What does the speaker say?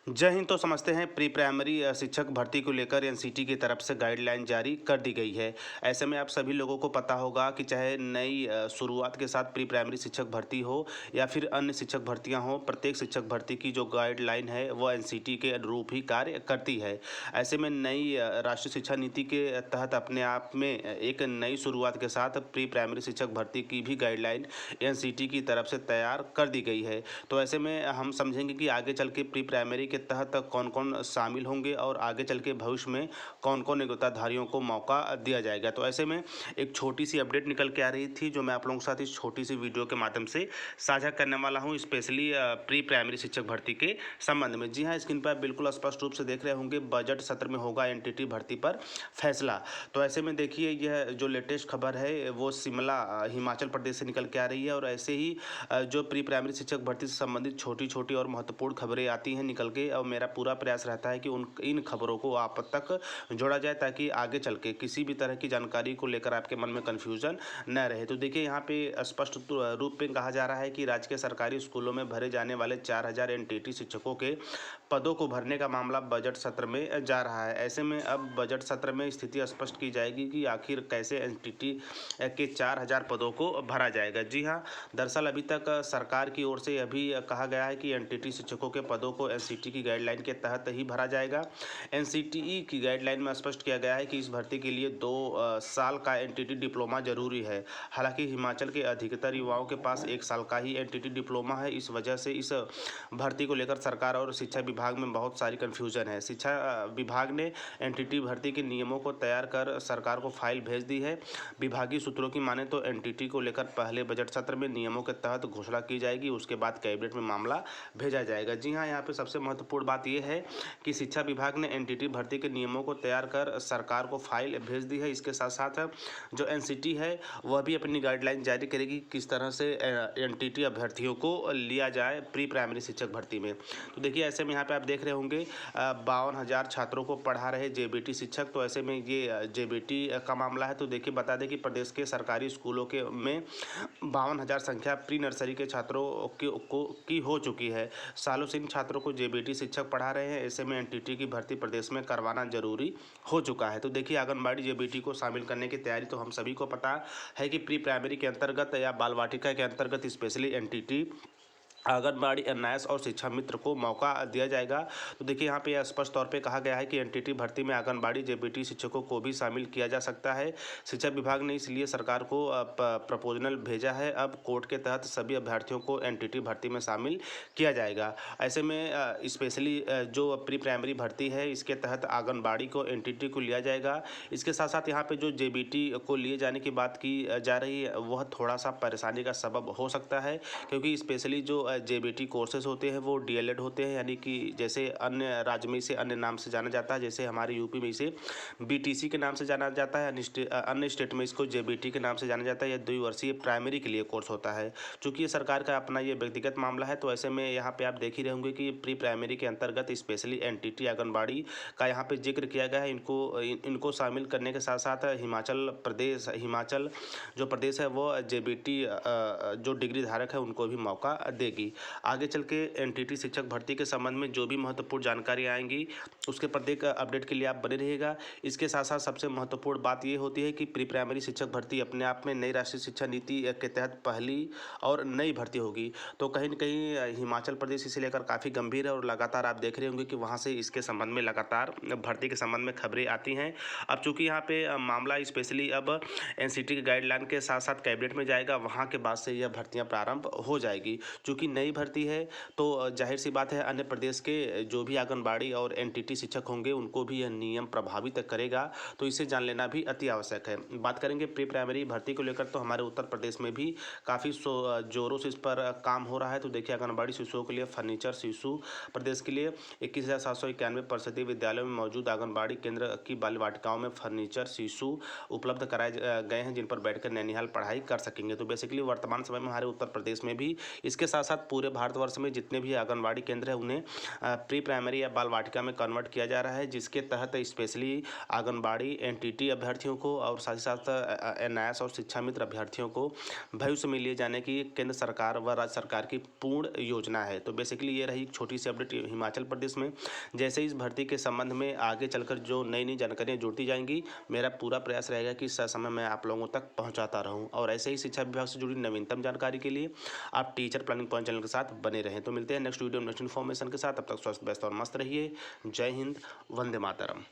जय हिंद। तो समझते हैं प्री प्राइमरी शिक्षक भर्ती को लेकर एनसीटी की तरफ से गाइडलाइन जारी कर दी गई है। ऐसे में आप सभी लोगों को पता होगा कि चाहे नई शुरुआत के साथ प्री प्राइमरी शिक्षक भर्ती हो या फिर अन्य शिक्षक भर्तियां हो, प्रत्येक शिक्षक भर्ती की जो गाइडलाइन है वो एनसीटी के अनुरूप ही कार्य करती है। ऐसे में नई राष्ट्रीय शिक्षा नीति के तहत अपने आप में एक नई शुरुआत के साथ प्री प्राइमरी शिक्षक भर्ती की भी गाइडलाइन एनसीटी की तरफ से तैयार कर दी गई है। तो ऐसे में हम समझेंगे कि आगे चल के प्री प्राइमरी के तहत कौन कौन शामिल होंगे और आगे चल के भविष्य में कौन कौन योग्यताधारियों को मौका दिया जाएगा। तो ऐसे में एक छोटी सी अपडेट निकल के आ रही थी जो मैं आप लोगों के साथ इस छोटी सी वीडियो के माध्यम से साझा करने वाला हूं, स्पेशली प्री प्राइमरी शिक्षक भर्ती के संबंध में। जी हाँ, स्क्रीन पर आप बिल्कुल स्पष्ट रूप से देख रहे होंगे, बजट सत्र में होगा एनटीटी भर्ती पर फैसला। तो ऐसे में देखिए, यह जो लेटेस्ट खबर है वो शिमला हिमाचल प्रदेश से निकल के आ रही है और ऐसे ही जो प्री प्राइमरी शिक्षक भर्ती से संबंधित छोटी छोटी और महत्वपूर्ण खबरें आती हैं निकल के, और मेरा पूरा प्रयास रहता है कि इन खबरों को आप तक जोड़ा जाए ताकि आगे चल के किसी भी तरह की जानकारी को लेकर आपके मन में कन्फ्यूजन न रहे। तो देखिए, यहाँ पे स्पष्ट रूप में कहा जा रहा है कि राज्य के सरकारी स्कूलों में भरे जाने वाले 4000 एनटीटी शिक्षकों के पदों को भरने का मामला बजट सत्र में जा रहा है। ऐसे में अब बजट सत्र में स्थिति स्पष्ट की जाएगी कि आखिर कैसे एनटीटी के 4000 पदों को भरा जाएगा। जी हाँ, दरअसल अभी तक सरकार की ओर से अभी कहा गया है कि एनटीटी शिक्षकों के पदों को एनसीटी की गाइडलाइन के तहत ही भरा जाएगा। एनसीटीई की गाइडलाइन में स्पष्ट किया गया है कि इस भर्ती के लिए 2 साल का एनटीटी डिप्लोमा जरूरी है। हालांकि हिमाचल के अधिकतर युवाओं के पास 1 साल का ही एनटीटी डिप्लोमा है। इस वजह से इस भर्ती को लेकर सरकार और शिक्षा विभाग में बहुत सारी कन्फ्यूजन है। शिक्षा विभाग ने एनटीटी भर्ती के नियमों को तैयार कर सरकार को फाइल भेज दी है। विभागीय सूत्रों की माने तो एनटीटी को लेकर पहले बजट सत्र में नियमों के तहत घोषणा की जाएगी, उसके बाद कैबिनेट में मामला भेजा जाएगा। जी हाँ, यहाँ पे सबसे महत्वपूर्ण बात यह है कि शिक्षा विभाग ने एनटीटी भर्ती के नियमों को तैयार कर सरकार को फाइल भेज दी है। इसके साथ साथ जो एनसीटी है वह भी अपनी गाइडलाइन जारी करेगी किस तरह से एनटीटी अभ्यर्थियों को लिया जाए प्री प्राइमरी शिक्षक भर्ती में। तो देखिए, ऐसे में यहाँ पे आप देख रहे होंगे 52,000 छात्रों को पढ़ा रहे जेबीटी शिक्षक। तो ऐसे में ये जेबीटी का मामला है। तो देखिए, बता दें कि प्रदेश के सरकारी स्कूलों के में 52,000 संख्या प्री नर्सरी के छात्रों की हो चुकी है। सालों से इन छात्रों को जेबीटी शिक्षक पढ़ा रहे हैं। ऐसे में एनटीटी की भर्ती प्रदेश में करवाना जरूरी हो चुका है। तो देखिए, आंगनबाड़ी जेबीटी को शामिल करने की तैयारी तो हम सभी को पता है कि प्री प्राइमरी के अंतर्गत या बाल वाटिका के अंतर्गत स्पेशली एनटीटी आंगनबाड़ी न्यास और शिक्षा मित्र को मौका दिया जाएगा। तो देखिए, यहाँ पे स्पष्ट तौर पे कहा गया है कि एनटीटी भर्ती में आंगनबाड़ी जेबीटी शिक्षकों को भी शामिल किया जा सकता है। शिक्षा विभाग ने इसलिए सरकार को प्रपोजल भेजा है। अब कोर्ट के तहत सभी अभ्यर्थियों को एनटीटी भर्ती में शामिल किया जाएगा। ऐसे में स्पेशली जो प्री प्राइमरी भर्ती है इसके तहत आंगनबाड़ी को एनटीटी को लिया जाएगा। इसके साथ साथ यहाँ पे जो जेबीटी को लिए जाने की बात की जा रही है वह थोड़ा सा परेशानी का सबब हो सकता है, क्योंकि स्पेशली जो जेबीटी कोर्सेज होते हैं वो डीएलएड होते हैं, यानी कि जैसे अन्य राज्य में इसे अन्य नाम से जाना जाता है, जैसे हमारे यूपी में इसे बीटीसी के नाम से जाना जाता है, अन्य स्टेट में इसको जेबीटी के नाम से जाना जाता है। यह 2 वर्षीय प्राइमरी के लिए कोर्स होता है। चूँकि ये सरकार का अपना ये व्यक्तिगत मामला है, तो ऐसे में यहाँ पे आप देख ही रहे होंगे कि प्री प्राइमरी के अंतर्गत स्पेशली एनटीटी आंगनबाड़ी का यहाँ पे जिक्र किया गया है। इनको शामिल करने के साथ साथ हिमाचल जो प्रदेश है वो जेबीटी जो डिग्री धारक है उनको भी मौका देगी। आगे चल के एनटीटी शिक्षक भर्ती के संबंध में जो भी महत्वपूर्ण जानकारी आएंगी उसके प्रत्येक अपडेट के लिए आप बने रहिएगा। इसके साथ साथ सबसे महत्वपूर्ण बात ये होती है कि प्री प्राइमरी शिक्षक भर्ती अपने आप में नई राष्ट्रीय शिक्षा नीति के तहत पहली और नई भर्ती होगी। तो कहीं न कहीं हिमाचल प्रदेश इसे लेकर काफ़ी गंभीर है और लगातार आप देख रहे होंगे कि वहाँ से इसके संबंध में लगातार भर्ती के संबंध में खबरें आती हैं। अब चूँकि यहाँ पे मामला स्पेशली अब एनसीटी की गाइडलाइन के साथ साथ कैबिनेट में जाएगा, वहाँ के बाद से यह भर्तियाँ प्रारंभ हो जाएगी। चूँकि नई भर्ती है तो जाहिर सी बात है अन्य प्रदेश के जो भी आंगनबाड़ी और एनटीटी शिक्षक होंगे उनको भी यह नियम प्रभावित करेगा। तो इसे जान लेना भी अति आवश्यक है। बात करेंगे प्री प्राइमरी भर्ती को लेकर, तो हमारे उत्तर प्रदेश में भी काफ़ी जोरों से इस पर काम हो रहा है। तो देखिए, आंगनबाड़ी शिशुओं के लिए फर्नीचर शिशु प्रदेश के लिए 21,791 परिषदीय विद्यालयों में मौजूद आंगनबाड़ी केंद्र की बाल वाटिकाओं में फर्नीचर शिशु उपलब्ध कराए गए हैं, जिन पर बैठकर नैनिहाल पढ़ाई कर सकेंगे। तो बेसिकली वर्तमान समय में हमारे उत्तर प्रदेश में भी इसके साथ साथ पूरे भारतवर्ष में जितने भी आंगनबाड़ी केंद्र हैं उन्हें प्री प्राइमरी या बाल वाटिका में कन्वर्ट किया जा रहा है, जिसके तहत स्पेशली आंगनबाड़ी एनटीटी अभ्यर्थियों को और साथ ही साथ एनआईएस और शिक्षा मित्र अभ्यर्थियों को भविष्य में लिए जाने की केंद्र सरकार व राज्य सरकार की पूर्ण योजना है। तो बेसिकली ये रही एक छोटी सी अपडेट हिमाचल प्रदेश में। जैसे इस भर्ती के संबंध में आगे चलकर जो नई नई जानकारियाँ जुड़ती जाएंगी, मेरा पूरा प्रयास रहेगा कि समय मैं आप लोगों तक पहुंचाता रहूं। और ऐसे ही शिक्षा विभाग से जुड़ी नवीनतम जानकारी के लिए आप टीचर प्लानिंग पॉइंट चैनल के साथ बने रहें। तो मिलते हैं नेक्स्ट वीडियो नेक्स्ट इन्फॉर्मेशन के साथ। तब तक स्वस्थ व्यस्त और मस्त रहिए। जय हिंद, वंदे मातरम।